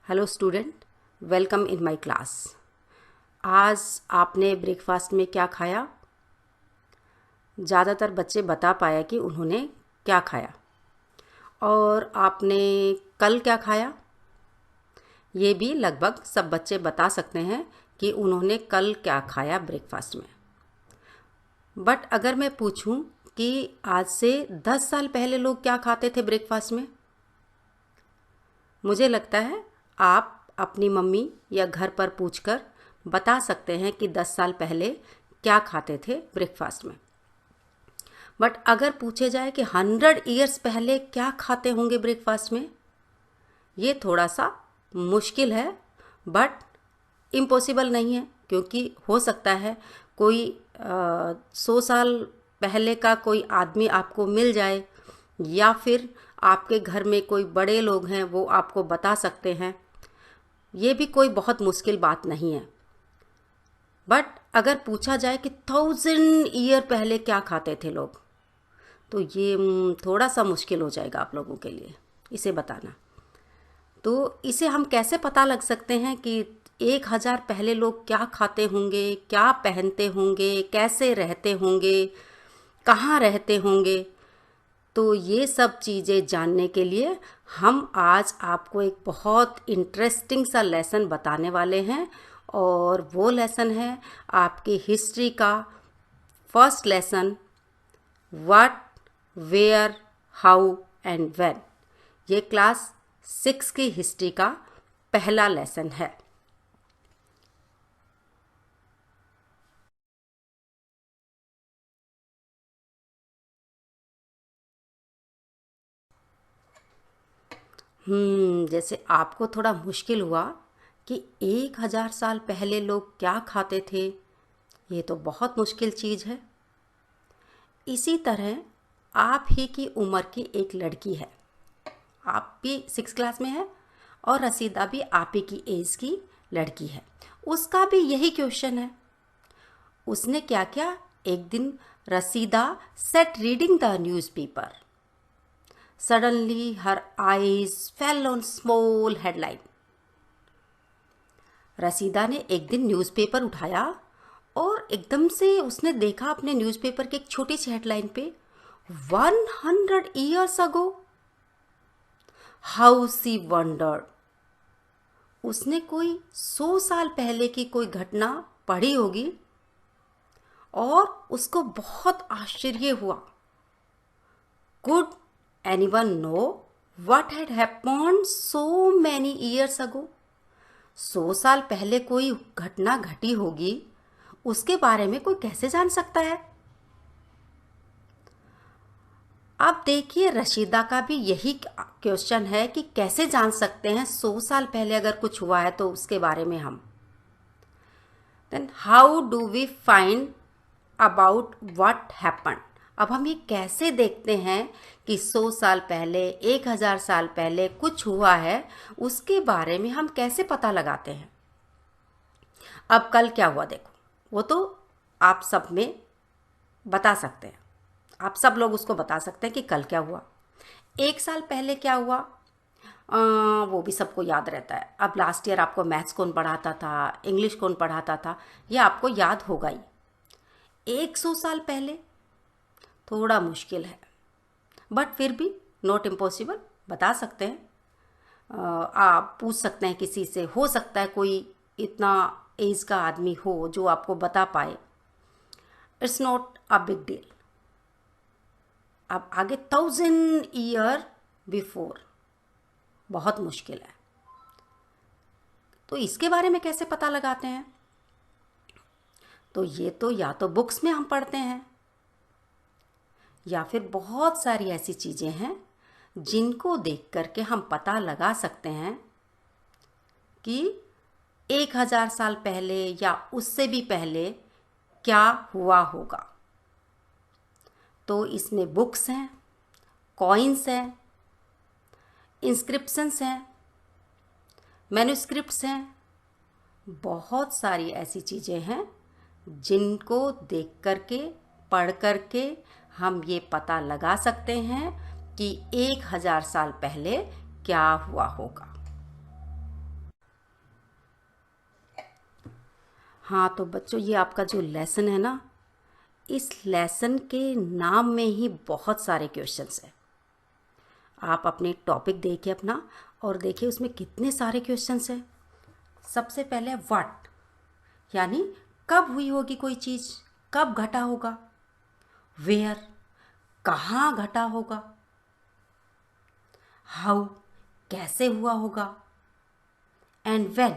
Hello student, welcome in my class. आज आपने breakfast में क्या खाया? ज़्यादातर बच्चे बता पाया कि उन्होंने क्या खाया। और आपने कल क्या खाया? ये भी लगभग सब बच्चे बता सकते हैं कि उन्होंने कल क्या खाया ब्रेकफास्ट में। बट अगर मैं पूछूं कि आज से 10 साल पहले लोग क्या खाते थे ब्रेकफास्ट में, मुझे लगता है आप अपनी मम्मी या घर पर पूछकर बता सकते हैं कि 10 साल पहले क्या खाते थे ब्रेकफास्ट में। बट अगर पूछे जाए कि 100 ईयर्स पहले क्या खाते होंगे ब्रेकफास्ट में, ये थोड़ा सा मुश्किल है, बट इम्पॉसिबल नहीं है, क्योंकि हो सकता है कोई 100 साल पहले का कोई आदमी आपको मिल जाए, या फिर आपके घर में कोई बड़े लोग हैं वो आपको बता सकते हैं। ये भी कोई बहुत मुश्किल बात नहीं है। बट अगर पूछा जाए कि 1000 ईयर पहले क्या खाते थे लोग, तो ये थोड़ा सा मुश्किल हो जाएगा आप लोगों के लिए इसे बताना। तो इसे हम कैसे पता लग सकते हैं कि 1000 पहले लोग क्या खाते होंगे, क्या पहनते होंगे, कैसे रहते होंगे, कहाँ रहते होंगे? तो ये सब चीज़ें जानने के लिए हम आज आपको एक बहुत इंटरेस्टिंग सा लेसन बताने वाले हैं, और वो लेसन है आपकी हिस्ट्री का first lesson, what, where, how and when. ये क्लास 6 की हिस्ट्री का पहला लेसन है। जैसे आपको थोड़ा मुश्किल हुआ कि 1000 साल पहले लोग क्या खाते थे, ये तो बहुत मुश्किल चीज़ है। इसी तरह आप ही की उम्र की एक लड़की है, आप भी 6 क्लास में है, और रसीदा भी आप ही की एज की लड़की है। उसका भी यही क्वेश्चन है। उसने क्या किया, एक दिन Rashida sat reading the newspaper. Suddenly her eyes fell on small headline. Rashida ने एक दिन न्यूज़पेपर उठाया और एकदम से उसने देखा अपने न्यूज़पेपर के एक छोटी सी हेडलाइन पे, 100 years ago. How she wondered. उसने कोई 100 साल पहले की कोई घटना पढ़ी होगी और उसको बहुत आश्चर्य हुआ। Could anyone know what had happened so many years ago? 100 साल पहले कोई घटना घटी होगी, उसके बारे में कोई कैसे जान सकता है? अब देखिए, रशीदा का भी यही क्वेश्चन है कि कैसे जान सकते हैं 100 साल पहले अगर कुछ हुआ है तो उसके बारे में हम। Then how do we find about what happen? अब हम ये कैसे देखते हैं कि 100 साल पहले, 1000 साल पहले कुछ हुआ है, उसके बारे में हम कैसे पता लगाते हैं? अब कल क्या हुआ देखो, वो तो आप सब में बता सकते हैं, आप सब लोग उसको बता सकते हैं कि कल क्या हुआ। 1 साल पहले क्या हुआ, वो भी सबको याद रहता है। अब लास्ट ईयर आपको मैथ्स कौन पढ़ाता था, इंग्लिश कौन पढ़ाता था, ये आपको याद होगा ही। 100 साल पहले थोड़ा मुश्किल है, बट फिर भी नॉट इम्पॉसिबल, बता सकते हैं। आप पूछ सकते हैं किसी से, हो सकता है कोई इतना एज का आदमी हो जो आपको बता पाए। It's not a big deal. अब आगे 1000 ईयर बिफोर बहुत मुश्किल है। तो इसके बारे में कैसे पता लगाते हैं? तो ये तो या तो बुक्स में हम पढ़ते हैं, या फिर बहुत सारी ऐसी चीज़ें हैं जिनको देख करके हम पता लगा सकते हैं कि 1000 साल पहले या उससे भी पहले क्या हुआ होगा। तो इसमें बुक्स हैं, कॉइन्स हैं, इंस्क्रिप्शंस हैं, मैन्युस्क्रिप्ट्स हैं, बहुत सारी ऐसी चीज़ें हैं जिनको देख करके, पढ़ करके हम ये पता लगा सकते हैं कि 1000 साल पहले क्या हुआ होगा। हाँ तो बच्चों, ये आपका जो लेसन है ना, इस लेसन के नाम में ही बहुत सारे क्वेश्चंस हैं। आप अपने टॉपिक देखिए अपना और देखिए उसमें कितने सारे क्वेश्चंस हैं। सबसे पहले व्हाट, यानी कब हुई होगी कोई चीज़, कब घटा होगा। वेयर, कहाँ घटा होगा। हाउ, कैसे हुआ होगा। एंड व्हेन,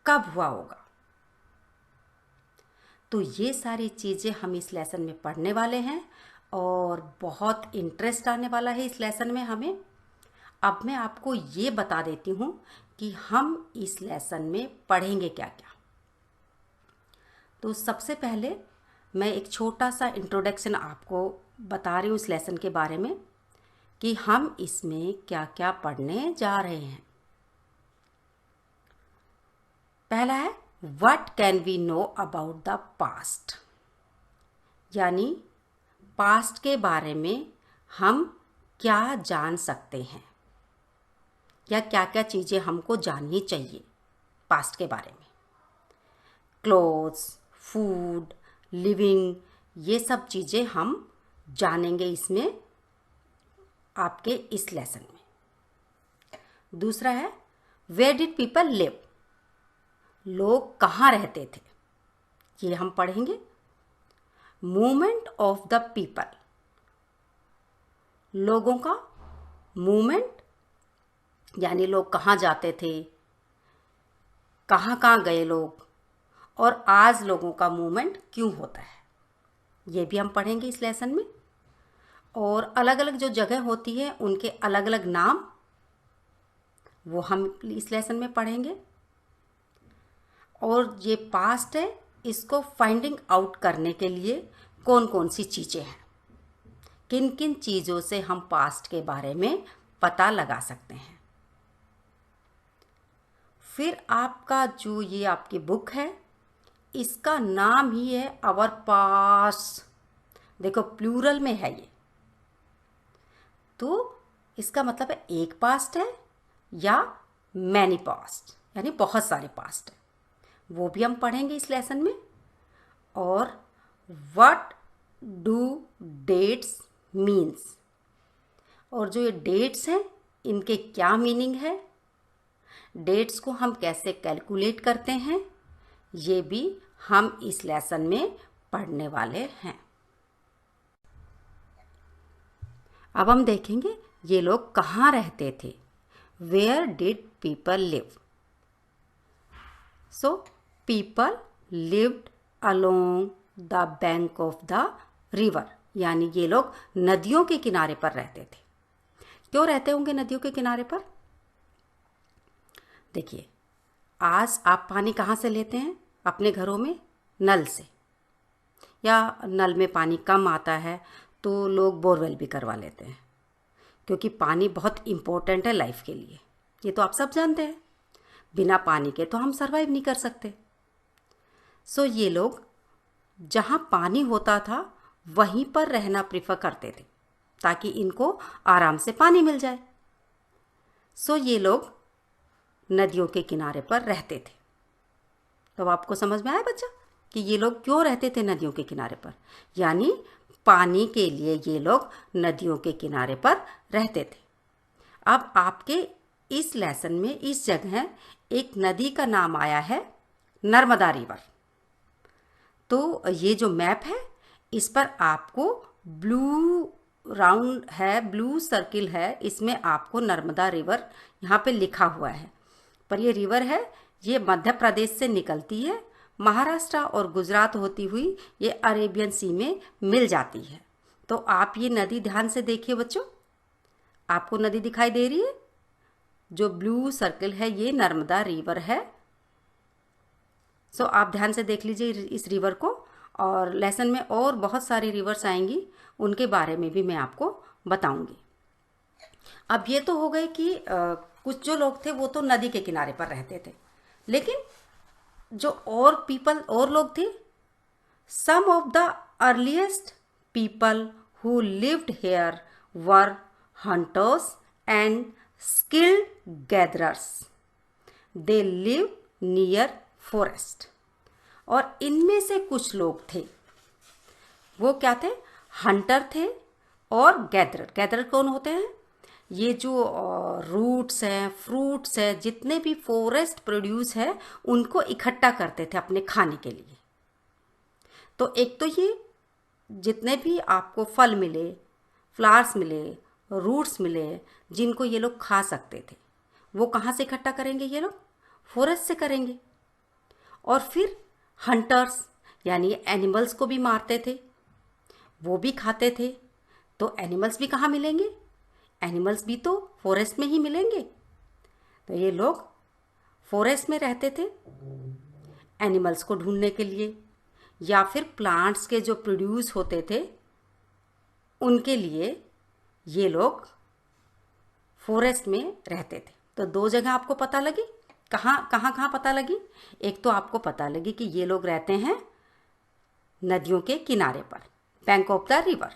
कब हुआ होगा। तो ये सारी चीज़ें हम इस लेसन में पढ़ने वाले हैं और बहुत इंटरेस्ट आने वाला है इस लेसन में हमें। अब मैं आपको ये बता देती हूँ कि हम इस लेसन में पढ़ेंगे क्या क्या। तो सबसे पहले मैं एक छोटा सा इंट्रोडक्शन आपको बता रही हूँ इस लेसन के बारे में कि हम इसमें क्या क्या पढ़ने जा रहे हैं। पहला है what can we know about the past, यानी पास्ट के बारे में हम क्या जान सकते हैं या क्या क्या चीज़ें हमको जाननी चाहिए पास्ट के बारे में। क्लोथ्स, फूड, लिविंग, ये सब चीज़ें हम जानेंगे इसमें, आपके इस लेसन में। दूसरा है वेयर डिड पीपल लिव, लोग कहाँ रहते थे, ये हम पढ़ेंगे। मूवमेंट ऑफ द पीपल, लोगों का मूवमेंट, यानी लोग कहाँ जाते थे, कहाँ कहाँ गए लोग, और आज लोगों का मूवमेंट क्यों होता है, ये भी हम पढ़ेंगे इस लेसन में। और अलग अलग जो जगह होती है उनके अलग अलग नाम, वो हम इस लेसन में पढ़ेंगे। और ये पास्ट है, इसको फाइंडिंग आउट करने के लिए कौन कौन सी चीज़ें हैं, किन किन चीज़ों से हम पास्ट के बारे में पता लगा सकते हैं। फिर आपका जो ये आपकी बुक है, इसका नाम ही है आवर पास्ट। देखो प्लूरल में है ये, तो इसका मतलब है एक पास्ट है या मैनी पास्ट, यानी बहुत सारे पास्ट है, वो भी हम पढ़ेंगे इस लेसन में। और व्हाट डू डेट्स मीन्स, और जो ये डेट्स हैं इनके क्या मीनिंग है, डेट्स को हम कैसे कैलकुलेट करते हैं, ये भी हम इस लेसन में पढ़ने वाले हैं। अब हम देखेंगे ये लोग कहाँ रहते थे। Where did people live, so people lived along the bank of the river, यानी ये लोग नदियों के किनारे पर रहते थे। क्यों रहते होंगे नदियों के किनारे पर? देखिए, आज आप पानी कहाँ से लेते हैं अपने घरों में? नल से, या नल में पानी कम आता है तो लोग बोरवेल भी करवा लेते हैं, क्योंकि पानी बहुत इम्पोर्टेंट है लाइफ के लिए, ये तो आप सब जानते हैं। बिना पानी के तो हम सरवाइव नहीं कर सकते। सो ये लोग जहाँ पानी होता था वहीं पर रहना प्रेफर करते थे, ताकि इनको आराम से पानी मिल जाए। सो ये लोग नदियों के किनारे पर रहते थे। तो आपको समझ में आया बच्चा कि ये लोग क्यों रहते थे नदियों के किनारे पर, यानी पानी के लिए ये लोग नदियों के किनारे पर रहते थे। अब आपके इस लेसन में इस जगह एक नदी का नाम आया है नर्मदा रिवर। तो ये जो मैप है इस पर आपको ब्लू राउंड है, ब्लू सर्किल है, इसमें आपको नर्मदा रिवर यहाँ पे लिखा हुआ है। पर ये रिवर है, ये मध्य प्रदेश से निकलती है, महाराष्ट्र और गुजरात होती हुई ये अरेबियन सी में मिल जाती है। तो आप ये नदी ध्यान से देखिए बच्चों, आपको नदी दिखाई दे रही है, जो ब्लू सर्किल है ये नर्मदा रिवर है। सो आप ध्यान से देख लीजिए इस रिवर को, और लेसन में और बहुत सारी रिवर्स आएंगी, उनके बारे में भी मैं आपको बताऊंगी। अब ये तो हो गए कि कुछ जो लोग थे वो तो नदी के किनारे पर रहते थे, लेकिन जो और लोग थे, some of the earliest people who lived here were hunters and skilled gatherers. They live near forest. और इनमें से कुछ लोग थे, वो क्या थे, हंटर थे और गैदरर। गैदरर कौन होते हैं, ये जो रूट्स हैं, फ्रूट्स हैं, जितने भी फॉरेस्ट प्रोड्यूस है उनको इकट्ठा करते थे अपने खाने के लिए। तो एक तो ये जितने भी आपको फल मिले, फ्लावर्स मिले, रूट्स मिले, जिनको ये लोग खा सकते थे, वो कहाँ से इकट्ठा करेंगे, ये लोग फॉरेस्ट से करेंगे। और फिर हंटर्स यानी एनिमल्स को भी मारते थे, वो भी खाते थे। तो एनिमल्स भी कहाँ मिलेंगे, एनिमल्स भी तो फॉरेस्ट में ही मिलेंगे। तो ये लोग फॉरेस्ट में रहते थे एनिमल्स को ढूंढने के लिए, या फिर प्लांट्स के जो प्रोड्यूस होते थे उनके लिए ये लोग फॉरेस्ट में रहते थे। तो दो जगह आपको पता लगी, कहाँ पता लगी, एक तो आपको पता लगी कि ये लोग रहते हैं नदियों के किनारे पर, बैंक ऑफ द रिवर,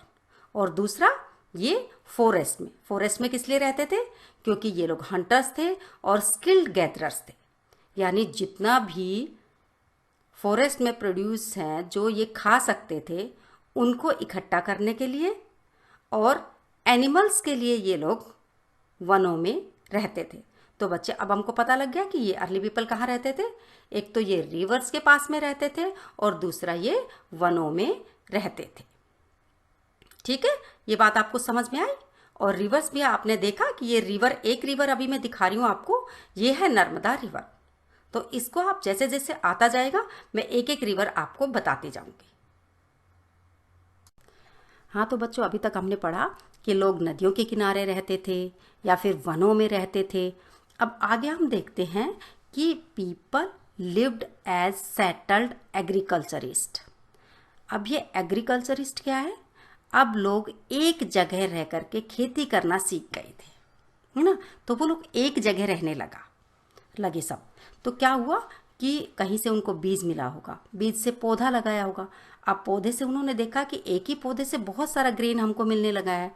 और दूसरा ये फॉरेस्ट में किस लिए रहते थे, क्योंकि ये लोग हंटर्स थे और स्किल्ड गैदरर्स थे। यानी जितना भी फॉरेस्ट में प्रोड्यूस हैं जो ये खा सकते थे उनको इकट्ठा करने के लिए, और एनिमल्स के लिए ये लोग वनों में रहते थे। तो बच्चे अब हमको पता लग गया कि ये अर्ली पीपल कहाँ रहते थे, एक तो ये रिवर्स के पास में रहते थे और दूसरा ये वनों में रहते थे। ठीक है, ये बात आपको समझ में आई। और रिवर्स भी आपने देखा कि ये रिवर, एक रिवर अभी मैं दिखा रही हूँ आपको, ये है नर्मदा रिवर। तो इसको आप जैसे जैसे आता जाएगा मैं एक एक रिवर आपको बताती जाऊंगी। हाँ, तो बच्चों अभी तक हमने पढ़ा कि लोग नदियों के किनारे रहते थे या फिर वनों में रहते थे। अब आगे हम देखते हैं कि people lived as settled agriculturist. अब ये एग्रीकल्चरिस्ट क्या है, अब लोग एक जगह रह करके खेती करना सीख गए थे, है ना। तो वो लोग एक जगह रहने लगे सब। तो क्या हुआ कि कहीं से उनको बीज मिला होगा, बीज से पौधा लगाया होगा। अब पौधे से उन्होंने देखा कि एक ही पौधे से बहुत सारा ग्रेन हमको मिलने लगा है,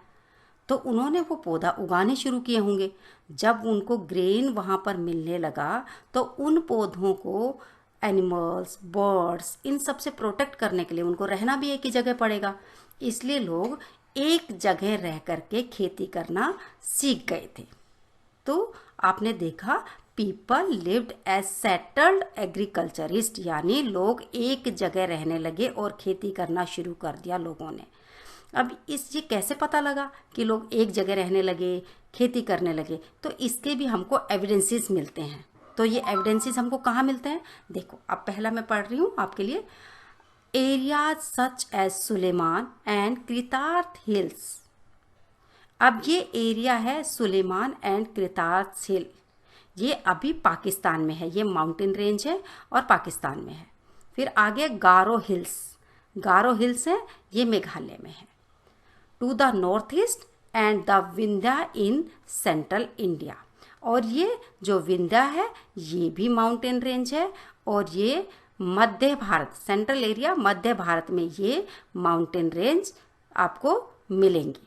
तो उन्होंने वो पौधा उगाने शुरू किए होंगे। जब उनको ग्रेन वहाँ पर मिलने लगा तो उन पौधों को एनिमल्स, बर्ड्स, इन सब से प्रोटेक्ट करने के लिए उनको रहना भी एक ही जगह पड़ेगा, इसलिए लोग एक जगह रह करके खेती करना सीख गए थे। तो आपने देखा people lived as settled agriculturist, यानी लोग एक जगह रहने लगे और खेती करना शुरू कर दिया लोगों ने। अब ये कैसे पता लगा कि लोग एक जगह रहने लगे, खेती करने लगे, तो इसके भी हमको एविडेंसेस मिलते हैं। तो ये एविडेंसेस हमको कहाँ मिलते हैं, देखो अब पहला मैं पढ़ रही हूँ आपके लिए। Areas such as Sulaiman and Kirthar hills. अब ये एरिया है सुलेमान एंड कृतार्थ हिल, ये अभी पाकिस्तान में है, ये माउंटेन रेंज है और पाकिस्तान में है। फिर आगे गारो हिल्स है, ये मेघालय में है। To the north east and the Vindhya in central India, और ये जो विंध्या है ये भी माउंटेन रेंज है, और ये मध्य भारत, सेंट्रल एरिया मध्य भारत में ये माउंटेन रेंज आपको मिलेंगी।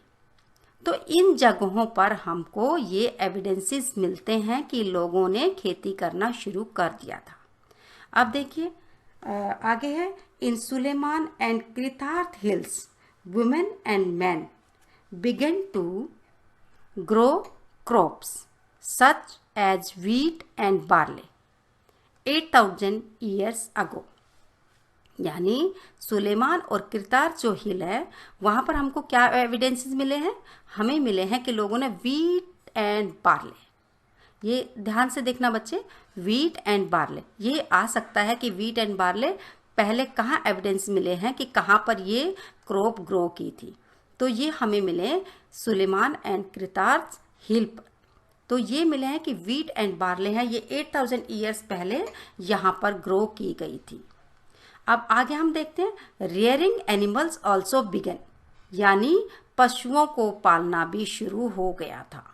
तो इन जगहों पर हमको ये एविडेंसेस मिलते हैं कि लोगों ने खेती करना शुरू कर दिया था। अब देखिए आगे है, इन Suleman and Kirthar hills women and men began to grow crops such as wheat and barley 8,000 years ago। यानी सुलेमान और कृतार्थ जो हिल है वहाँ पर हमको क्या एविडेंसेस मिले हैं, हमें मिले हैं कि लोगों ने व्हीट एंड बार्ले, ये ध्यान से देखना बच्चे, व्हीट एंड बार्ले, ये आ सकता है कि व्हीट एंड बार्ले पहले कहाँ एविडेंस मिले हैं कि कहाँ पर ये क्रॉप ग्रो की थी। तो ये हमें मिले सुलेमान एंड कृतार्थ हिल पर। तो ये मिले हैं कि व्हीट एंड बार्ले हैं, ये 8,000 ईयर्स पहले यहाँ पर ग्रो की गई थी। अब आगे हम देखते हैं, रियरिंग एनिमल्स ऑल्सो बिगन, यानी पशुओं को पालना भी शुरू हो गया था।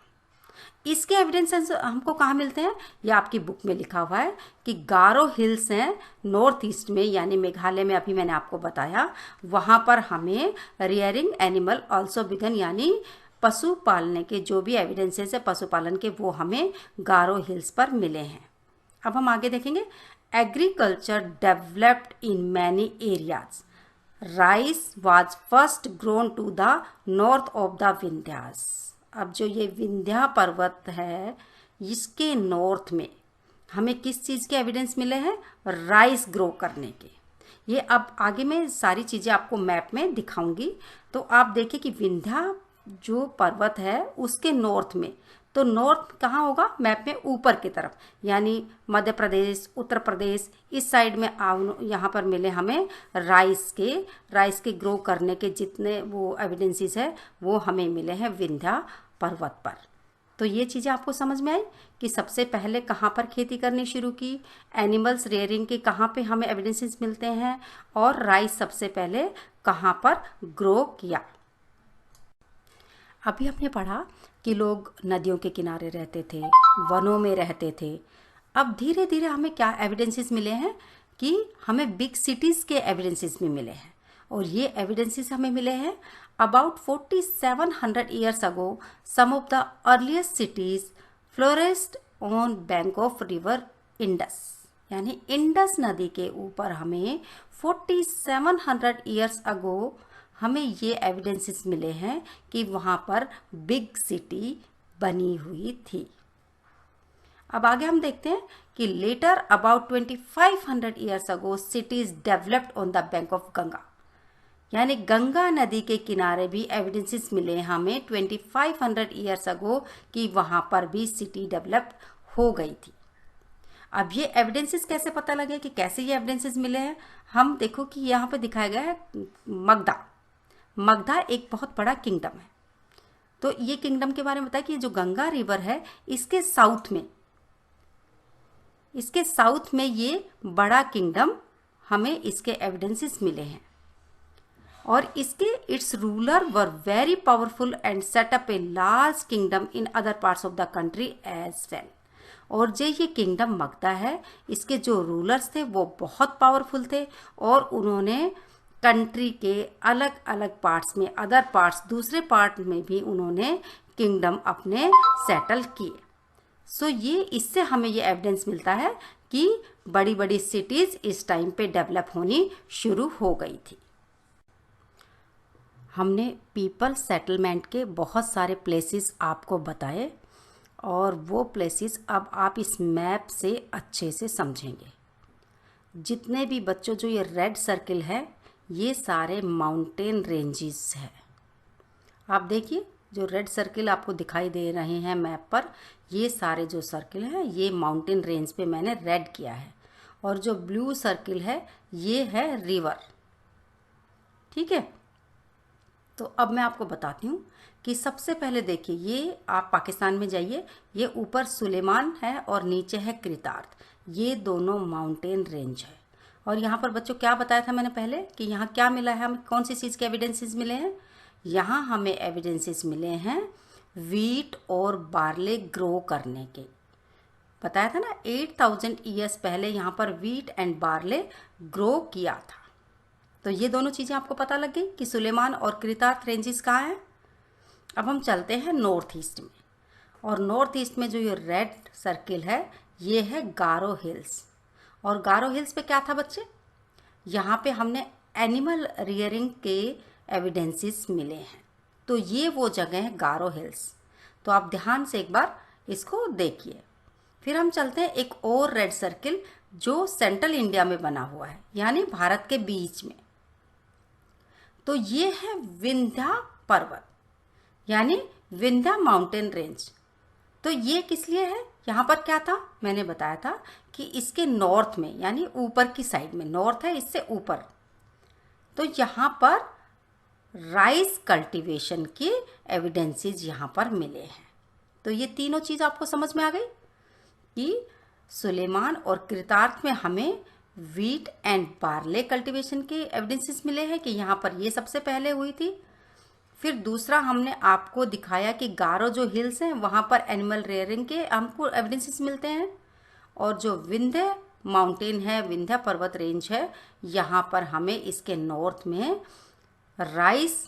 इसके एविडेंसेस हमको कहाँ मिलते हैं, ये आपकी बुक में लिखा हुआ है कि गारो हिल्स हैं नॉर्थ ईस्ट में, यानी मेघालय में, अभी मैंने आपको बताया, वहाँ पर हमें रियरिंग एनिमल ऑल्सो बिगन, यानी पशु पालने के जो भी एविडेंसेस है पशुपालन के, वो हमें गारो हिल्स पर मिले हैं। अब हम आगे देखेंगे, agriculture developed in many areas. Rice was first grown to the north of the Vindhyas. अब जो ये विंध्या पर्वत है, इसके नॉर्थ में हमें किस चीज़ के एविडेंस मिले हैं? राइस ग्रो करने के। ये अब आगे मैं सारी चीज़ें आपको मैप में दिखाऊंगी। तो आप देखिए कि विंध्या जो पर्वत है उसके नॉर्थ में, तो नॉर्थ कहाँ होगा मैप में? ऊपर की तरफ, यानी मध्य प्रदेश, उत्तर प्रदेश, इस साइड में यहाँ पर मिले हमें राइस के ग्रो करने के जितने वो एविडेंसेस है वो हमें मिले हैं विंध्या पर्वत पर। तो ये चीज़ें आपको समझ में आई कि सबसे पहले कहाँ पर खेती करनी शुरू की, एनिमल्स रेयरिंग के कहाँ पे हमें एविडेंसेस मिलते हैं, और राइस सबसे पहले कहाँ पर ग्रो किया। अभी हमने पढ़ा कि लोग नदियों के किनारे रहते थे, वनों में रहते थे। अब धीरे धीरे हमें क्या एविडेंसेस मिले हैं कि हमें बिग सिटीज़ के एविडेंसेस भी मिले हैं, और ये एविडेंसेस हमें मिले हैं about 4700 years ago some of the earliest cities flourished on bank of river Indus. यानी इंडस नदी के ऊपर हमें 4700 ईयर्स अगो हमें ये एविडेंसेस मिले हैं कि वहाँ पर बिग सिटी बनी हुई थी। अब आगे हम देखते हैं कि later about 2500 years ago cities developed on the bank of Ganga. यानी गंगा नदी के किनारे भी एविडेंसेस मिले हैं हमें 2500 ईयर्स अगो कि वहाँ पर भी सिटी डेवलप हो गई थी। अब ये एविडेंसेस कैसे पता लगे कि कैसे ये एविडेंसेस मिले हैं? हम देखो कि यहाँ पे दिखाया गया है मगधा एक बहुत बड़ा किंगडम है। तो ये किंगडम के बारे में बताया कि जो गंगा रिवर है इसके साउथ में ये बड़ा किंगडम हमें इसके एविडेंसेस मिले हैं, और इसके its ruler were very powerful and set up a large kingdom in other parts of the country as well. और जो ये किंगडम मगधा है इसके जो रूलर्स थे वो बहुत पावरफुल थे, और उन्होंने कंट्री के अलग अलग पार्ट्स में, अदर पार्ट्स दूसरे पार्ट में भी उन्होंने किंगडम अपने सेटल किए। सो ये इससे हमें ये एविडेंस मिलता है कि बड़ी बड़ी सिटीज़ इस टाइम पे डेवलप होनी शुरू हो गई थी। हमने पीपल सेटलमेंट के बहुत सारे प्लेसेस आपको बताए, और वो प्लेसेस अब आप इस मैप से अच्छे से समझेंगे। जितने भी बच्चों जो ये रेड सर्किल है ये सारे माउंटेन रेंजेस है। आप देखिए जो रेड सर्किल आपको दिखाई दे रहे हैं मैप पर, ये सारे जो सर्किल हैं ये माउंटेन रेंज पे मैंने रेड किया है, और जो ब्लू सर्किल है ये है रिवर। ठीक है, तो अब मैं आपको बताती हूँ कि सबसे पहले देखिए, ये आप पाकिस्तान में जाइए, ये ऊपर सुलेमान है और नीचे है कृतार्थ। ये दोनों माउंटेन रेंज है। और यहाँ पर बच्चों क्या बताया था मैंने पहले कि यहाँ क्या मिला है, हमें कौन सी चीज़ के एविडेंसेस मिले हैं? यहाँ हमें एविडेंसेस मिले हैं वीट और बार्ले ग्रो करने के। बताया था ना 8000 ईयर्स पहले यहाँ पर वीट एंड बार्ले ग्रो किया था। तो ये दोनों चीज़ें आपको पता लग गई कि सुलेमान और कृतार्थ रेंजेस कहाँ हैं। अब हम चलते हैं नॉर्थ ईस्ट में, और नॉर्थ ईस्ट में जो ये रेड सर्किल है ये है गारो हिल्स। और गारो हिल्स पे क्या था बच्चे? यहाँ पे हमने एनिमल रियरिंग के एविडेंसेस मिले हैं। तो ये वो जगह है गारो हिल्स। तो आप ध्यान से एक बार इसको देखिए। फिर हम चलते हैं एक और रेड सर्किल जो सेंट्रल इंडिया में बना हुआ है, यानी भारत के बीच में। तो ये है विंध्या पर्वत, यानी विंध्या माउंटेन रेंज। तो ये किस लिए है? यहाँ पर क्या था मैंने बताया था कि इसके नॉर्थ में, यानी ऊपर की साइड में, नॉर्थ है इससे ऊपर, तो यहाँ पर राइस कल्टीवेशन के एविडेंसेस यहाँ पर मिले हैं। तो ये तीनों चीज़ आपको समझ में आ गई कि सुलेमान और कृतार्थ में हमें वीट एंड बार्ले कल्टीवेशन के एविडेंसेस मिले हैं कि यहाँ पर ये सबसे पहले हुई थी। फिर दूसरा हमने आपको दिखाया कि गारो जो हिल्स हैं वहाँ पर एनिमल रेयरिंग के हमको एविडेंसेस मिलते हैं, और जो विंध्य माउंटेन है, विंध्य पर्वत रेंज है, यहाँ पर हमें इसके नॉर्थ में राइस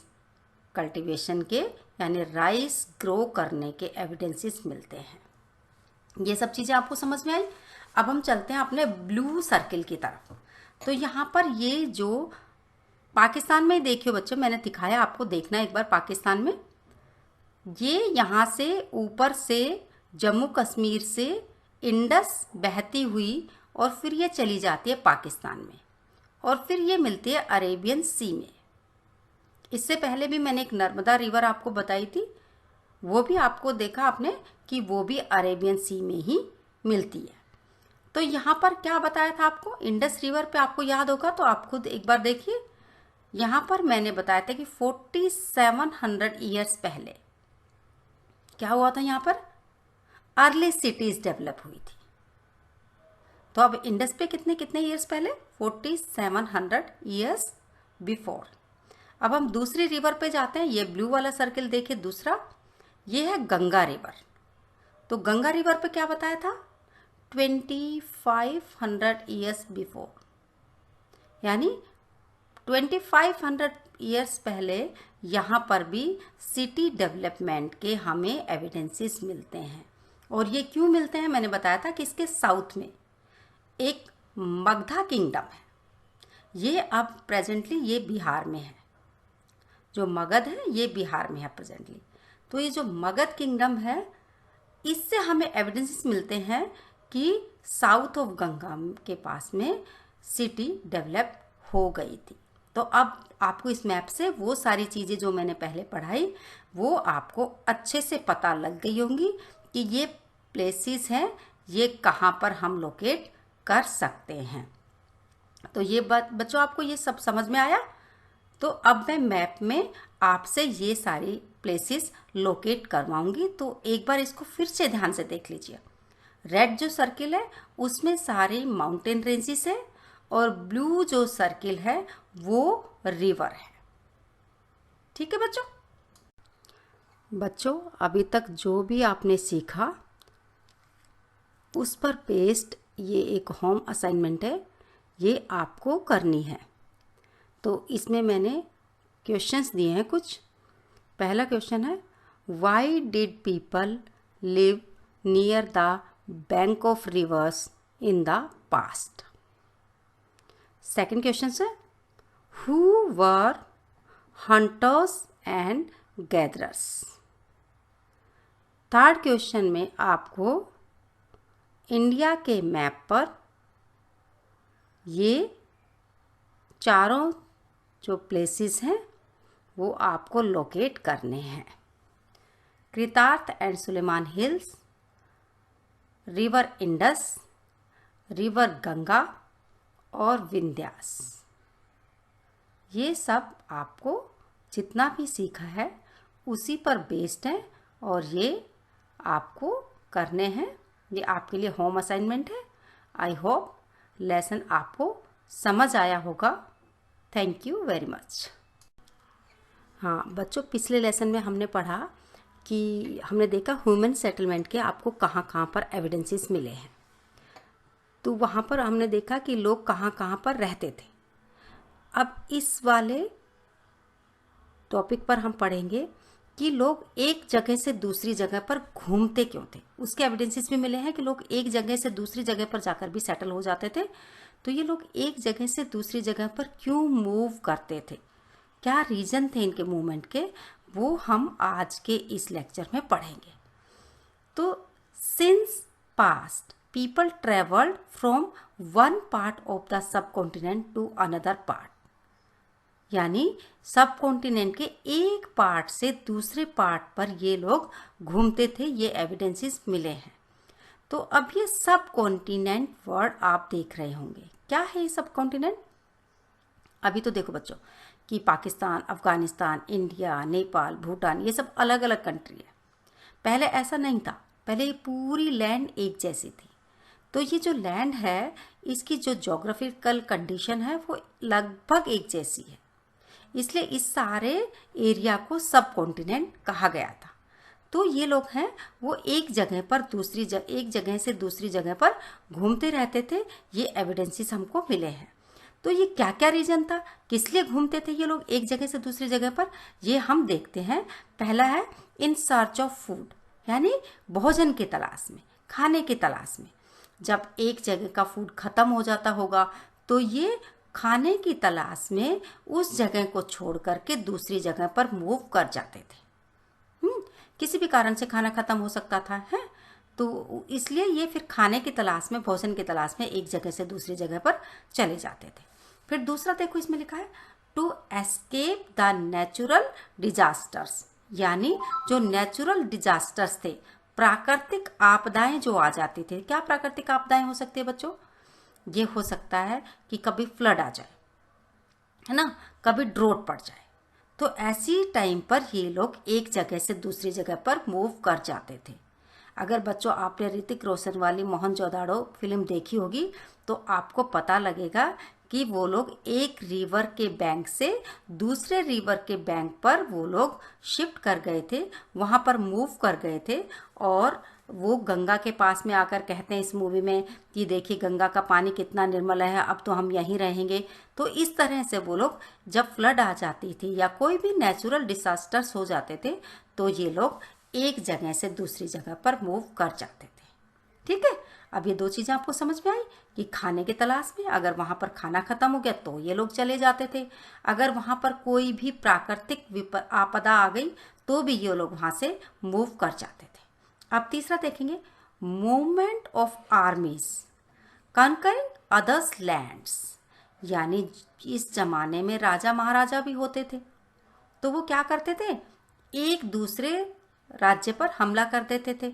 कल्टीवेशन के, यानी राइस ग्रो करने के एविडेंसेस मिलते हैं। ये सब चीज़ें आपको समझ में आई। अब हम चलते हैं अपने ब्लू सर्किल की तरफ। तो यहाँ पर ये जो पाकिस्तान में देखियो बच्चों, मैंने दिखाया आपको, देखना एक बार पाकिस्तान में, ये यहाँ से ऊपर से जम्मू कश्मीर से इंडस बहती हुई और फिर ये चली जाती है पाकिस्तान में और फिर ये मिलती है अरेबियन सी में। इससे पहले भी मैंने एक नर्मदा रिवर आपको बताई थी, वो भी आपको देखा आपने कि वो भी अरेबियन सी में ही मिलती है। तो यहाँ पर क्या बताया था आपको, इंडस रिवर पे आपको याद होगा तो आप खुद एक बार देखिए। यहाँ पर मैंने बताया था कि 4700 ईयर्स पहले क्या हुआ था, यहाँ पर अर्ली सिटीज डेवलप हुई थी। तो अब इंडस पे कितने कितने ईयर्स पहले, 4700 ईयर्स बिफोर। अब हम दूसरी रिवर पे जाते हैं। ये ब्लू वाला सर्किल देखिए दूसरा, ये है गंगा रिवर। तो गंगा रिवर पे क्या बताया था, 2500 ईयर्स बिफोर, यानी 2500 ईयर्स पहले यहाँ पर भी सिटी डेवलपमेंट के हमें एविडेंसेस मिलते हैं। और ये क्यों मिलते हैं, मैंने बताया था कि इसके साउथ में एक मगधा किंगडम है। ये अब प्रेजेंटली ये बिहार में है, जो मगध है ये बिहार में है प्रेजेंटली। तो ये जो मगध किंगडम है, इससे हमें एविडेंसेस मिलते हैं कि साउथ ऑफ गंगा के पास में सिटी डेवलप हो गई थी। तो अब आपको इस मैप से वो सारी चीज़ें जो मैंने पहले पढ़ाई वो आपको अच्छे से पता लग गई होंगी कि ये प्लेसेस हैं, ये कहाँ पर हम लोकेट कर सकते हैं। तो ये बच्चों आपको ये सब समझ में आया। तो अब मैं मैप में आपसे ये सारी प्लेसेस लोकेट करवाऊंगी। तो एक बार इसको फिर से ध्यान से देख लीजिए। रेड जो सर्किल है उसमें सारे माउंटेन रेंजेस है और ब्लू जो सर्किल है वो रिवर है। ठीक है बच्चों, अभी तक जो भी आपने सीखा उस पर बेस्ड ये एक होम असाइनमेंट है, ये आपको करनी है। तो इसमें मैंने क्वेश्चंस दिए हैं कुछ। पहला क्वेश्चन है, why did people live near the bank of rivers in the past. Second question है, who were hunters and gatherers. Third question में आपको इंडिया के मैप पर ये चारों जो प्लेसेस हैं वो आपको लोकेट करने हैं। Kirthar and Sulaiman hills, river Indus, river Ganga और विंध्यास। ये सब आपको जितना भी सीखा है उसी पर बेस्ड है और ये आपको करने हैं। ये आपके लिए होम असाइनमेंट है। आई होप लेसन आपको समझ आया होगा। Thank you very much. हाँ बच्चों, पिछले लेसन में हमने पढ़ा कि हमने देखा ह्यूमन सेटलमेंट के आपको कहाँ कहाँ पर एविडेंसेस मिले हैं। तो वहाँ पर हमने देखा कि लोग कहाँ कहाँ पर रहते थे। अब इस वाले टॉपिक पर हम पढ़ेंगे कि लोग एक जगह से दूसरी जगह पर घूमते क्यों थे। उसके एविडेंसेस भी मिले हैं कि लोग एक जगह से दूसरी जगह पर जाकर भी सेटल हो जाते थे। तो ये लोग एक जगह से दूसरी जगह पर क्यों मूव करते थे, क्या रीज़न थे इनके मूवमेंट के, वो हम आज के इस लेक्चर में पढ़ेंगे। तो since past people travelled from one part of the subcontinent to another part, यानी सब कॉन्टिनेंट के एक पार्ट से दूसरे पार्ट पर ये लोग घूमते थे, ये एविडेंसेस मिले हैं। तो अब ये सब कॉन्टिनेंट वर्ड आप देख रहे होंगे, क्या है ये सब कॉन्टिनेंट। अभी तो देखो बच्चों कि पाकिस्तान, अफगानिस्तान, इंडिया, नेपाल, भूटान, ये सब अलग अलग कंट्री है। पहले ऐसा नहीं था, पहले ये पूरी लैंड एक जैसी थी। तो ये जो लैंड है इसकी जो ज्योग्राफिकल कंडीशन है वो लगभग एक जैसी है, इसलिए इस सारे एरिया को सब कॉन्टिनेंट कहा गया था। तो ये लोग हैं वो एक जगह पर एक जगह से दूसरी जगह पर घूमते रहते थे, ये एविडेंसेस हमको मिले हैं। तो ये क्या क्या रीजन था, किस लिए घूमते थे ये लोग एक जगह से दूसरी जगह पर, ये हम देखते हैं। पहला है इन सर्च ऑफ फूड, यानी भोजन की तलाश में, खाने की तलाश में। जब एक जगह का फूड ख़त्म हो जाता होगा तो ये खाने की तलाश में उस जगह को छोड़ करके दूसरी जगह पर मूव कर जाते थे। किसी भी कारण से खाना ख़त्म हो सकता था, है, तो इसलिए ये फिर खाने की तलाश में, भोजन की तलाश में एक जगह से दूसरी जगह पर चले जाते थे। फिर दूसरा देखो इसमें लिखा है to escape the natural disasters, यानी जो नेचुरल डिजास्टर्स थे, प्राकृतिक आपदाएं जो आ जाती थी। क्या प्राकृतिक आपदाएं हो सकती है बच्चों? ये हो सकता है कि कभी फ्लड आ जाए, है ना, कभी ड्रोट पड़ जाए। तो ऐसी टाइम पर ये लोग एक जगह से दूसरी जगह पर मूव कर जाते थे। अगर बच्चों आपने ऋतिक रोशन वाली मोहनजोदाड़ो फिल्म देखी होगी तो आपको पता लगेगा कि वो लोग एक रिवर के बैंक से दूसरे रिवर के बैंक पर वो लोग शिफ्ट कर गए थे, वहाँ पर मूव कर गए थे। और वो गंगा के पास में आकर कहते हैं इस मूवी में कि देखिए गंगा का पानी कितना निर्मल है, अब तो हम यहीं रहेंगे। तो इस तरह से वो लोग जब फ्लड आ जाती थी या कोई भी नेचुरल डिसास्टर्स हो जाते थे तो ये लोग एक जगह से दूसरी जगह पर मूव कर जाते थे। ठीक है, अब ये दो चीज़ें आपको समझ में आई कि खाने की तलाश में अगर वहाँ पर खाना ख़त्म हो गया तो ये लोग चले जाते थे, अगर वहाँ पर कोई भी प्राकृतिक आपदा आ गई तो भी ये लोग वहाँ से मूव कर जाते थे। अब तीसरा देखेंगे, movement of आर्मीज conquering others lands, यानी इस जमाने में राजा महाराजा भी होते थे तो वो क्या करते थे, एक दूसरे राज्य पर हमला कर देते थे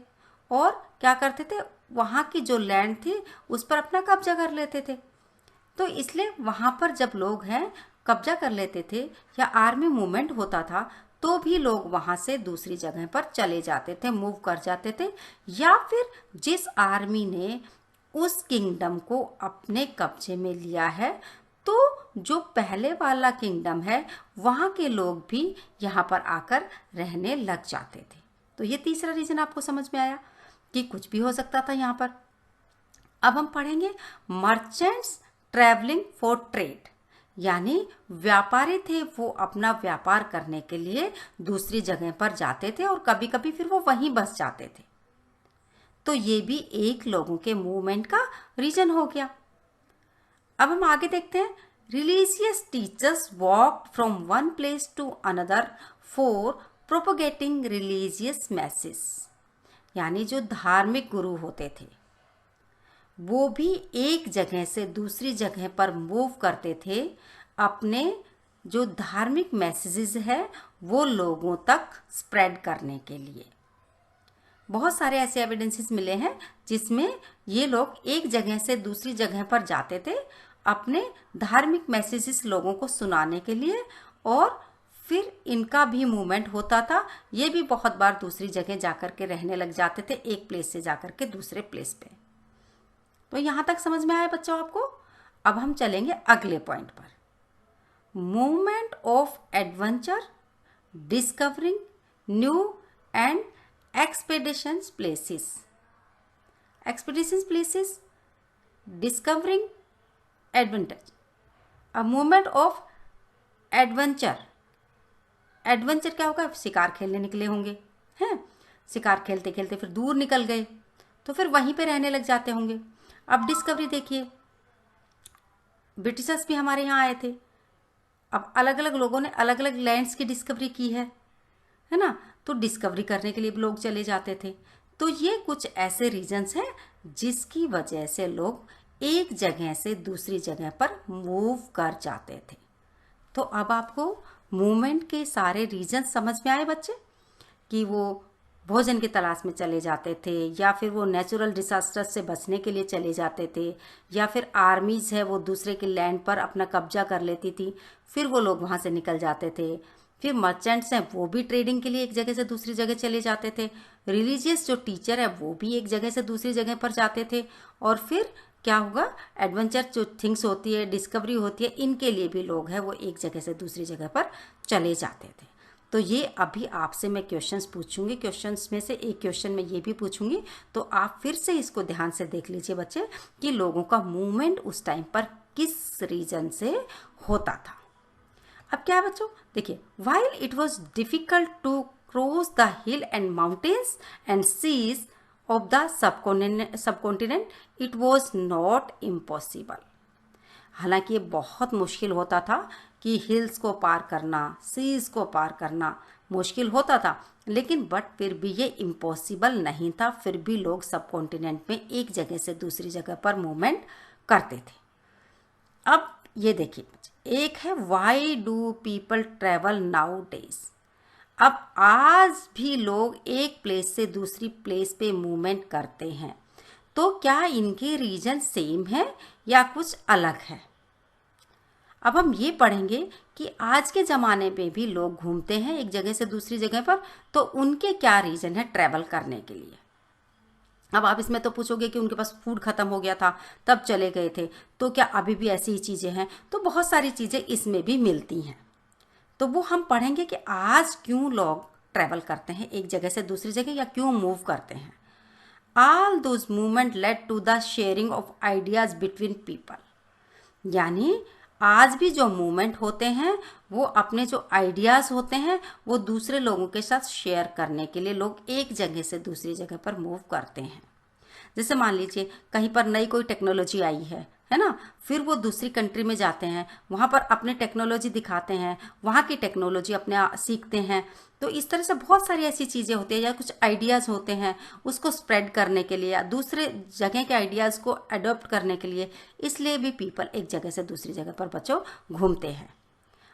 और क्या करते थे, वहाँ की जो लैंड थी उस पर अपना कब्जा कर लेते थे। तो इसलिए वहाँ पर जब लोग हैं कब्जा कर लेते थे या आर्मी मूवमेंट होता था तो भी लोग वहाँ से दूसरी जगह पर चले जाते थे, मूव कर जाते थे। या फिर जिस आर्मी ने उस किंगडम को अपने कब्जे में लिया है तो जो पहले वाला किंगडम है वहाँ के लोग भी यहाँ पर आकर रहने लग जाते थे। तो ये तीसरा रीज़न आपको समझ में आया कि कुछ भी हो सकता था यहाँ पर। अब हम पढ़ेंगे मर्चेंट्स ट्रैवलिंग फॉर ट्रेड, यानी व्यापारी थे वो अपना व्यापार करने के लिए दूसरी जगह पर जाते थे और कभी कभी फिर वो वहीं बस जाते थे। तो ये भी एक लोगों के मूवमेंट का रीजन हो गया। अब हम आगे देखते हैं, religious teachers walked from one place to another for propagating religious message, यानी जो धार्मिक गुरु होते थे वो भी एक जगह से दूसरी जगह पर मूव करते थे, अपने जो धार्मिक मैसेजेस है वो लोगों तक स्प्रेड करने के लिए। बहुत सारे ऐसे एविडेंसेस मिले हैं जिसमें ये लोग एक जगह से दूसरी जगह पर जाते थे अपने धार्मिक मैसेजेस लोगों को सुनाने के लिए, और फिर इनका भी मूवमेंट होता था। ये भी बहुत बार दूसरी जगह जाकर के रहने लग जाते थे, एक प्लेस से जाकर के दूसरे प्लेस पे। तो यहाँ तक समझ में आया बच्चों आपको? अब हम चलेंगे अगले पॉइंट पर, movement of adventure discovering new and expeditions places. Expeditions places, discovering adventure, a movement of adventure. Adventure क्या होगा, शिकार खेलने निकले होंगे, हैं, शिकार खेलते खेलते फिर दूर निकल गए तो फिर वहीं पे रहने लग जाते होंगे। अब डिस्कवरी देखिए, ब्रिटिशर्स भी हमारे यहाँ आए थे, अब अलग अलग लोगों ने अलग अलग लैंड्स की डिस्कवरी की है ना, तो डिस्कवरी करने के लिए भी लोग चले जाते थे। तो ये कुछ ऐसे रीजंस हैं जिसकी वजह से लोग एक जगह से दूसरी जगह पर मूव कर जाते थे। तो अब आपको मूवमेंट के सारे रीजन समझ में आए बच्चे, कि वो भोजन की तलाश में चले जाते थे, या फिर वो नेचुरल डिसास्टर से बचने के लिए चले जाते थे, या फिर आर्मीज है वो दूसरे के लैंड पर अपना कब्जा कर लेती थी, फिर वो लोग वहाँ से निकल जाते थे। फिर मर्चेंट्स हैं वो भी ट्रेडिंग के लिए एक जगह से दूसरी जगह चले जाते थे। रिलीजियस जो टीचर है वो भी एक जगह से दूसरी जगह पर जाते थे। और फिर क्या होगा, एडवेंचर जो थिंग्स होती है, डिस्कवरी होती है, इनके लिए भी लोग हैं वो एक जगह से दूसरी जगह पर चले जाते थे। तो ये अभी आपसे मैं क्वेश्चंस पूछूंगी, क्वेश्चंस में से एक क्वेश्चन में ये भी पूछूंगी, तो आप फिर से इसको ध्यान से देख लीजिए बच्चे कि लोगों का मूवमेंट उस टाइम पर किस रीजन से होता था। अब क्या है बच्चों, देखिए, while it was difficult to cross the hill and mountains and seas of the subcontinent it was not impossible. हालांकि ये बहुत मुश्किल होता था कि हिल्स को पार करना, सीज को पार करना मुश्किल होता था, लेकिन बट फिर भी ये इम्पॉसिबल नहीं था। फिर भी लोग सब कॉन्टिनेंट में एक जगह से दूसरी जगह पर मूवमेंट करते थे। अब ये देखिए, एक है why do people travel now days. अब आज भी लोग एक प्लेस से दूसरी प्लेस पे मूवमेंट करते हैं, तो क्या इनके रीजन सेम है या कुछ अलग है? अब हम ये पढ़ेंगे कि आज के ज़माने पे भी लोग घूमते हैं एक जगह से दूसरी जगह पर, तो उनके क्या रीज़न है ट्रैवल करने के लिए। अब आप इसमें तो पूछोगे कि उनके पास फूड ख़त्म हो गया था तब चले गए थे, तो क्या अभी भी ऐसी ही चीज़ें हैं? तो बहुत सारी चीज़ें इसमें भी मिलती हैं, तो वो हम पढ़ेंगे कि आज क्यों लोग ट्रैवल करते हैं एक जगह से दूसरी जगह, या क्यों मूव करते हैं। All those movement led to the sharing of ideas between people. यानी आज भी जो मूवमेंट होते हैं वो अपने जो आइडियाज़ होते हैं वो दूसरे लोगों के साथ शेयर करने के लिए लोग एक जगह से दूसरी जगह पर मूव करते हैं। जैसे मान लीजिए कहीं पर नई कोई टेक्नोलॉजी आई है ना, फिर वो दूसरी कंट्री में जाते हैं, वहाँ पर अपने टेक्नोलॉजी दिखाते हैं, वहाँ की टेक्नोलॉजी अपने सीखते हैं। तो इस तरह से बहुत सारी ऐसी चीज़ें होती हैं, या कुछ आइडियाज़ होते हैं उसको स्प्रेड करने के लिए, या दूसरे जगह के आइडियाज़ को अडॉप्ट करने के लिए, इसलिए भी पीपल एक जगह से दूसरी जगह पर बच्चों घूमते हैं।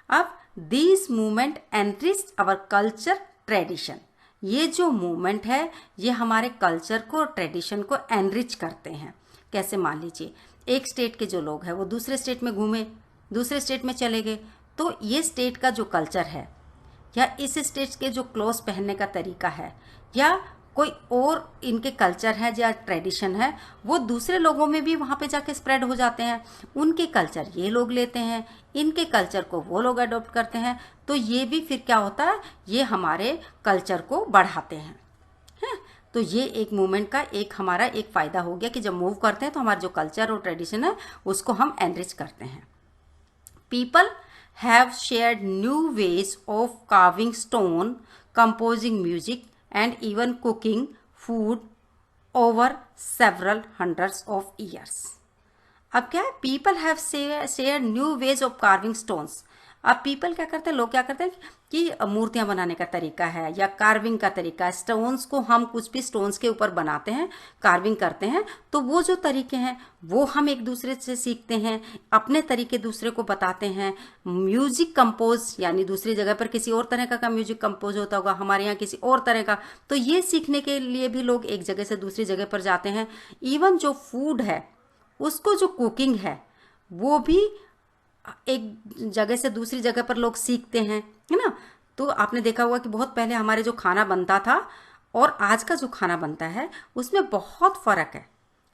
अब this movement enrich our culture tradition. ये जो मूवमेंट है ये हमारे कल्चर को, ट्रेडिशन को एनरिच करते हैं। कैसे? मान लीजिए एक स्टेट के जो लोग हैं वो दूसरे स्टेट में घूमे, दूसरे स्टेट में चले गए, तो ये स्टेट का जो कल्चर है, या इस स्टेट के जो क्लोथ्स पहनने का तरीका है, या कोई और इनके कल्चर है या ट्रेडिशन है, वो दूसरे लोगों में भी वहाँ पे जाके स्प्रेड हो जाते हैं। उनके कल्चर ये लोग लेते हैं, इनके कल्चर को वो लोग अडॉप्ट करते हैं, तो ये भी फिर क्या होता है, ये हमारे कल्चर को बढ़ाते हैं। तो ये एक मूवमेंट का एक हमारा एक फ़ायदा हो गया कि जब मूव करते हैं तो हमारा जो कल्चर और ट्रेडिशन है उसको हम एनरिच करते हैं। People have shared new ways of carving stone, composing music and even cooking food over several hundreds of years. अब क्या है, people have share new ways of carving stones. अब पीपल क्या करते हैं, लोग क्या करते हैं कि मूर्तियां बनाने का तरीका है या कार्विंग का तरीका है, स्टोन्स को हम कुछ भी स्टोन्स के ऊपर बनाते हैं, कार्विंग करते हैं, तो वो जो तरीके हैं वो हम एक दूसरे से सीखते हैं, अपने तरीके दूसरे को बताते हैं। म्यूजिक कंपोज, यानी दूसरी जगह पर किसी और तरह का म्यूजिक कंपोज होता होगा, हमारे यहाँ किसी और तरह का, तो ये सीखने के लिए भी लोग एक जगह से दूसरी जगह पर जाते हैं। इवन जो फूड है उसको, जो कुकिंग है वो भी एक जगह से दूसरी जगह पर लोग सीखते हैं, है ना। तो आपने देखा होगा कि बहुत पहले हमारे जो खाना बनता था और आज का जो खाना बनता है उसमें बहुत फ़र्क है।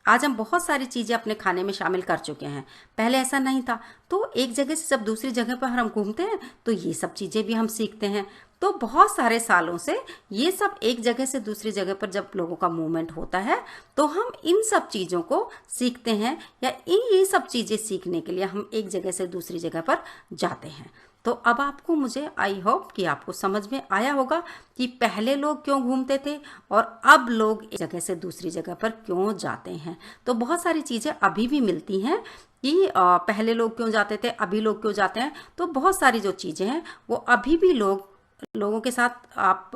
आज हम बहुत सारी चीज़ें अपने खाने में शामिल कर चुके हैं, पहले ऐसा नहीं था। तो एक जगह से जब दूसरी जगह पर हम घूमते हैं तो ये सब चीज़ें भी हम सीखते हैं। तो बहुत सारे सालों से ये सब एक जगह से दूसरी जगह पर जब लोगों का मूवमेंट होता है तो हम इन सब चीज़ों को सीखते हैं, या ये सब चीज़ें सीखने के लिए हम एक जगह से दूसरी जगह पर जाते हैं। तो अब आपको, मुझे आई होप कि आपको समझ में आया होगा कि पहले लोग क्यों घूमते थे और अब लोग एक जगह से दूसरी जगह पर क्यों जाते हैं। तो बहुत सारी चीज़ें अभी भी मिलती हैं कि पहले लोग क्यों जाते थे, अभी लोग क्यों जाते हैं। तो बहुत सारी जो चीज़ें हैं वो अभी भी लोगों के साथ, आप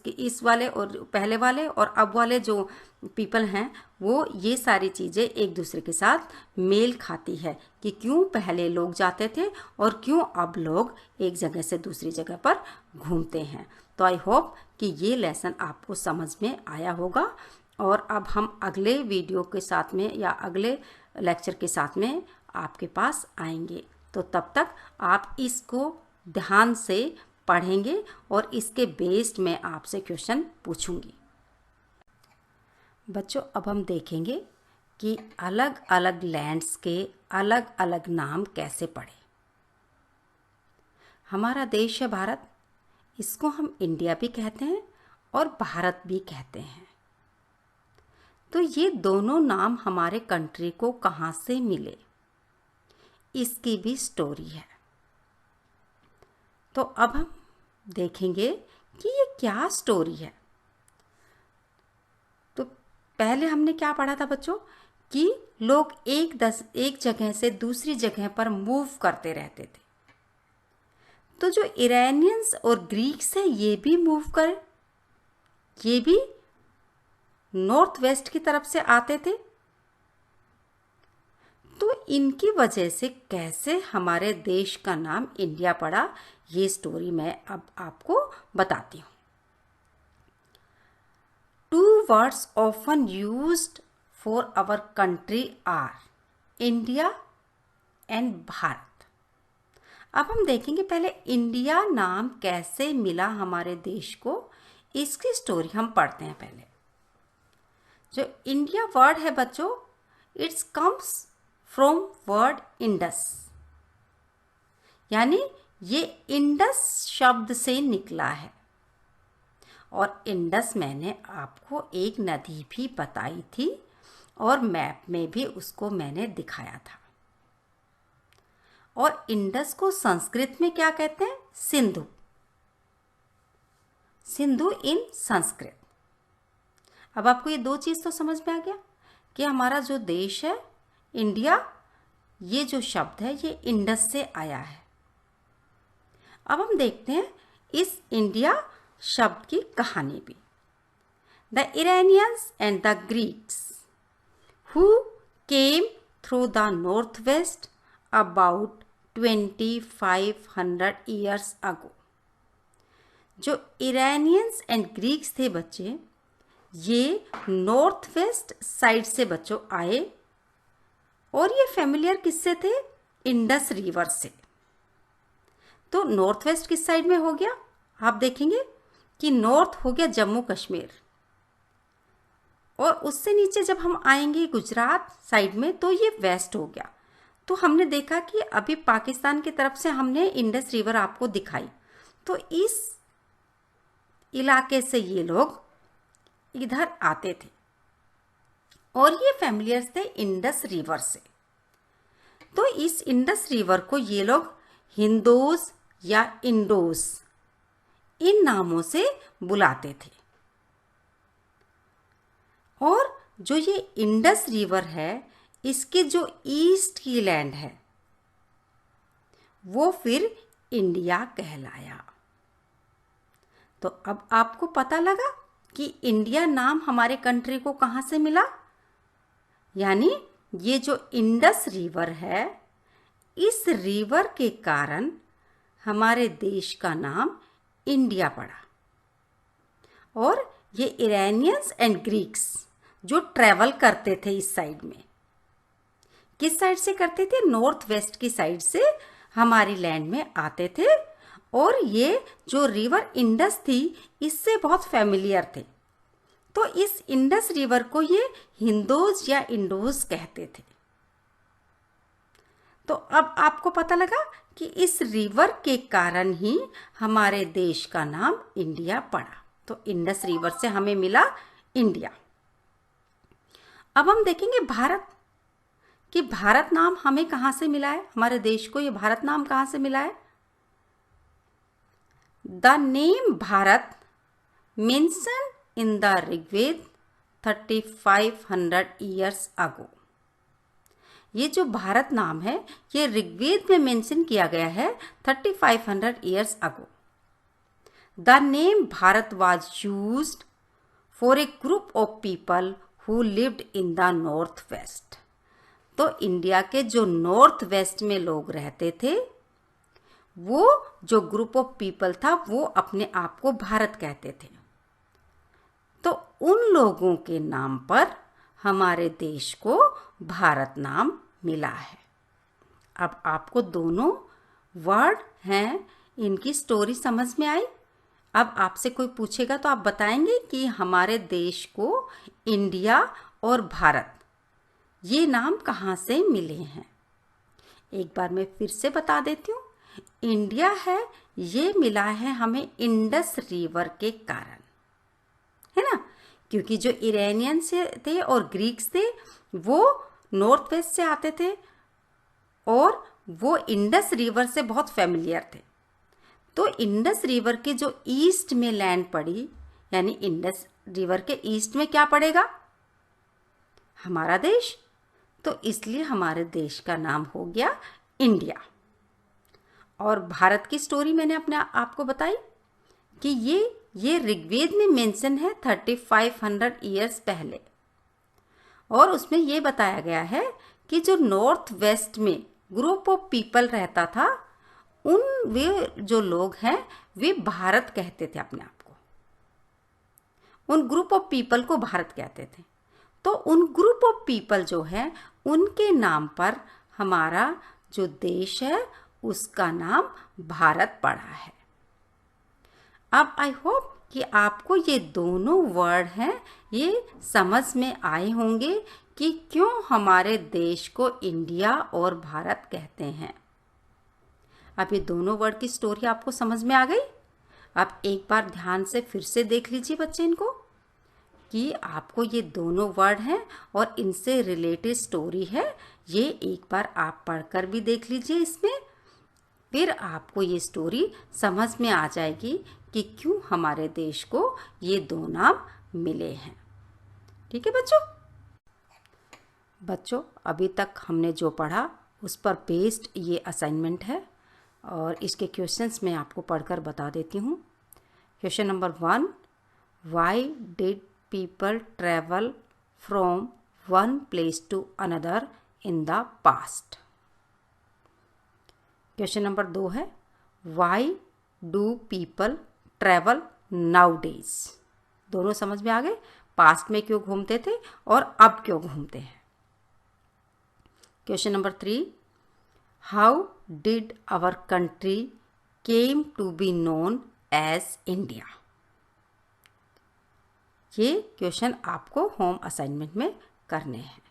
इस वाले और पहले वाले और अब वाले जो पीपल हैं वो ये सारी चीज़ें एक दूसरे के साथ मेल खाती है कि क्यों पहले लोग जाते थे और क्यों अब लोग एक जगह से दूसरी जगह पर घूमते हैं। तो आई होप कि ये लेसन आपको समझ में आया होगा, और अब हम अगले वीडियो के साथ में या अगले लेक्चर के साथ में आपके पास आएंगे। तो तब तक आप इसको ध्यान से पढ़ेंगे और इसके बेस्ड में आपसे क्वेश्चन पूछूंगी। बच्चों, अब हम देखेंगे कि अलग अलग लैंड्स के अलग अलग नाम कैसे पढ़ें। हमारा देश है भारत, इसको हम इंडिया भी कहते हैं और भारत भी कहते हैं। तो ये दोनों नाम हमारे कंट्री को कहाँ से मिले, इसकी भी स्टोरी है। तो अब हम देखेंगे कि ये क्या स्टोरी है। तो पहले हमने क्या पढ़ा था बच्चों कि लोग एक जगह से दूसरी जगह पर मूव करते रहते थे। तो जो इरानियंस और ग्रीक्स है ये भी मूव करे, ये भी नॉर्थ वेस्ट की तरफ से आते थे। तो इनकी वजह से कैसे हमारे देश का नाम इंडिया पड़ा, ये स्टोरी मैं अब आपको बताती हूँ। Two words often used for our country are India and Bharat. अब हम देखेंगे पहले इंडिया नाम कैसे मिला हमारे देश को, इसकी स्टोरी हम पढ़ते हैं। पहले जो इंडिया वर्ड है बच्चों, it's comes from word Indus, यानी ये इंडस शब्द से निकला है। और इंडस मैंने आपको एक नदी भी बताई थी और मैप में भी उसको मैंने दिखाया था। और इंडस को संस्कृत में क्या कहते हैं? सिंधु। सिंधु इन संस्कृत। अब आपको ये दो चीज़ तो समझ में आ गया कि हमारा जो देश है इंडिया, ये जो शब्द है ये इंडस से आया है। अब हम देखते हैं इस इंडिया शब्द की कहानी भी। The Iranians and the Greeks who came through the north west about 2500 years अगो। जो इरानियंस एंड ग्रीक्स थे बच्चे, ये नॉर्थ वेस्ट साइड से बच्चों आए और ये फेमिलियर किससे थे? इंडस रिवर से। तो नॉर्थ वेस्ट किस साइड में हो गया? आप देखेंगे कि नॉर्थ हो गया जम्मू कश्मीर, और उससे नीचे जब हम आएंगे गुजरात साइड में तो ये वेस्ट हो गया। तो हमने देखा कि अभी पाकिस्तान की तरफ से हमने इंडस रिवर आपको दिखाई, तो इस इलाके से ये लोग इधर आते थे और ये फैमिलियर्स थे इंडस रिवर से। तो इस इंडस रिवर को ये लोग हिंदूज या इंडोस इन नामों से बुलाते थे। और जो ये इंडस रिवर है, इसके जो ईस्ट की लैंड है वो फिर इंडिया कहलाया। तो अब आपको पता लगा कि इंडिया नाम हमारे कंट्री को कहाँ से मिला। यानी ये जो इंडस रिवर है, इस रिवर के कारण हमारे देश का नाम इंडिया पड़ा। और ये इरानियंस एंड ग्रीक्स जो ट्रैवल करते थे इस साइड में, किस साइड से करते थे? नॉर्थ वेस्ट की साइड से हमारी लैंड में आते थे। और ये जो रिवर इंडस थी इससे बहुत फेमिलियर थे, तो इस इंडस रिवर को ये हिंदूज या इंडोज कहते थे। तो अब आपको पता लगा कि इस रिवर के कारण ही हमारे देश का नाम इंडिया पड़ा। तो इंडस रिवर से हमें मिला इंडिया। अब हम देखेंगे भारत, कि भारत नाम हमें कहाँ से मिला है, हमारे देश को ये भारत नाम कहाँ से मिला है। The name Bharat mentioned in the Rigveda 3500 years ago. ये जो भारत नाम है ये ऋग्वेद में मेंशन किया गया है 3500 years ago. The name Bharat was used for a group of people who lived in the north west. तो इंडिया के जो नॉर्थ वेस्ट में लोग रहते थे, वो जो ग्रुप ऑफ पीपल था वो अपने आप को भारत कहते थे। तो उन लोगों के नाम पर हमारे देश को भारत नाम मिला है। अब आपको दोनों वर्ड हैं, इनकी स्टोरी समझ में आई। अब आपसे कोई पूछेगा तो आप बताएंगे कि हमारे देश को इंडिया और भारत ये नाम कहाँ से मिले हैं। एक बार मैं फिर से बता देती हूँ। इंडिया है ये मिला है हमें इंडस रिवर के कारण, है ना, क्योंकि जो इरानियंस थे और ग्रीक्स थे वो नॉर्थ वेस्ट से आते थे और वो इंडस रिवर से बहुत फेमिलियर थे। तो इंडस रिवर के जो ईस्ट में लैंड पड़ी, यानी इंडस रिवर के ईस्ट में क्या पड़ेगा? हमारा देश, तो इसलिए हमारे देश का नाम हो गया इंडिया। और भारत की स्टोरी मैंने अपने आपको बताई कि ये ऋग्वेद में मेंशन है 3500 ईयर्स पहले। और उसमें ये बताया गया है कि जो नॉर्थ वेस्ट में ग्रुप ऑफ पीपल रहता था, वे जो लोग हैं वे भारत कहते थे अपने आप को। उन ग्रुप ऑफ पीपल को भारत कहते थे। तो उन ग्रुप ऑफ पीपल जो है उनके नाम पर हमारा जो देश है उसका नाम भारत पड़ा है। अब आई होप कि आपको ये दोनों वर्ड हैं ये समझ में आए होंगे कि क्यों हमारे देश को इंडिया और भारत कहते हैं। अब ये दोनों वर्ड की स्टोरी आपको समझ में आ गई। अब एक बार ध्यान से फिर से देख लीजिए बच्चे इनको, कि आपको ये दोनों वर्ड हैं और इनसे रिलेटेड स्टोरी है। ये एक बार आप पढ़कर भी देख लीजिए इसमें, फिर आपको ये स्टोरी समझ में आ जाएगी कि क्यों हमारे देश को ये दो नाम मिले हैं। ठीक है बच्चों, अभी तक हमने जो पढ़ा उस पर बेस्ड ये असाइनमेंट है और इसके क्वेश्चंस मैं आपको पढ़कर बता देती हूँ। Question number 1, why did people travel from one place to another in the past. Question number 2 है, why do people travel nowadays. दोनों समझ में आ गए, पास्ट में क्यों घूमते थे और अब क्यों घूमते हैं। Question number 3, how did our country came to be known as India. ये क्वेश्चन आपको होम असाइनमेंट में करने हैं।